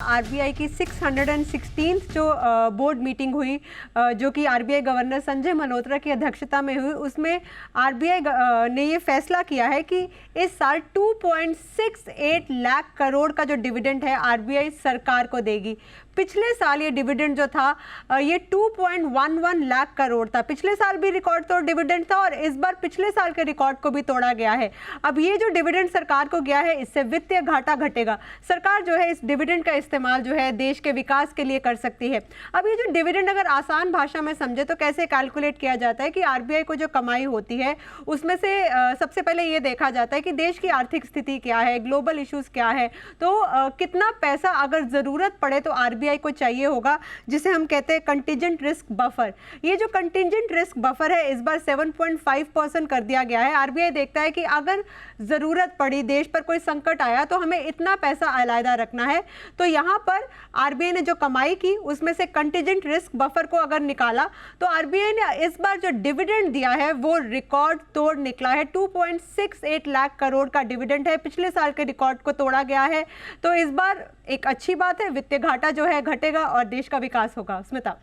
RBI की 616th जो board meeting हुई, जो कि आरबीआई गवर्नर संजय मल्होत्रा की अध्यक्षता में हुई, उसमें आरबीआई ने ये फैसला किया है कि इस साल 2.68 लाख करोड़ का जो डिविडेंड है आरबीआई सरकार को देगी। पिछले साल ये डिविडेंड जो था ये 2.11 लाख करोड़ था। पिछले साल भी रिकॉर्ड तोड़ डिविडेंड था और इस बार पिछले साल के रिकॉर्ड को भी तोड़ा गया है। अब ये जो डिविडेंड सरकार को गया है, इससे वित्तीय घाटा घटेगा। सरकार जो है इस डिविडेंड का इस्तेमाल जो है देश के विकास के लिए कर सकती है। अब ये जो डिविडेंड अगर आसान भाषा में समझे तो कैसे कैलकुलेट किया जाता है कि आरबीआई को जो कमाई होती है उसमें से सबसे पहले ये देखा जाता है कि देश की आर्थिक स्थिति क्या है, ग्लोबल इश्यूज क्या है, तो कितना पैसा अगर जरूरत पड़े तो आरबीआई को चाहिए होगा, जिसे हम कहते हैं कंटिजेंट रिस्क बफर। ये जो कंटिजेंट रिस्क बफर है इस बार 7.5% कर दिया गया है। आरबीआई देखता है कि अगर जरूरत पड़ी, देश पर कोई संकट आया तो हमें इतना पैसा अलग रखना है। तो यहाँ पर आरबीआई ने जो कमाई की उसमें से कंटिजेंट रिस्क बफर को अगर निकाला तो आरबीआई ने इस बार जो डिविडेंड दिया है वो रिकॉर्ड तोड़ निकला है। 2.68 लाख करोड़ का डिविडेंड है, पिछले साल के रिकॉर्ड को तोड़ा गया है। तो इस बार एक अच्छी बात है, वित्तीय घाटा जो है घटेगा और देश का विकास होगा। स्मिता।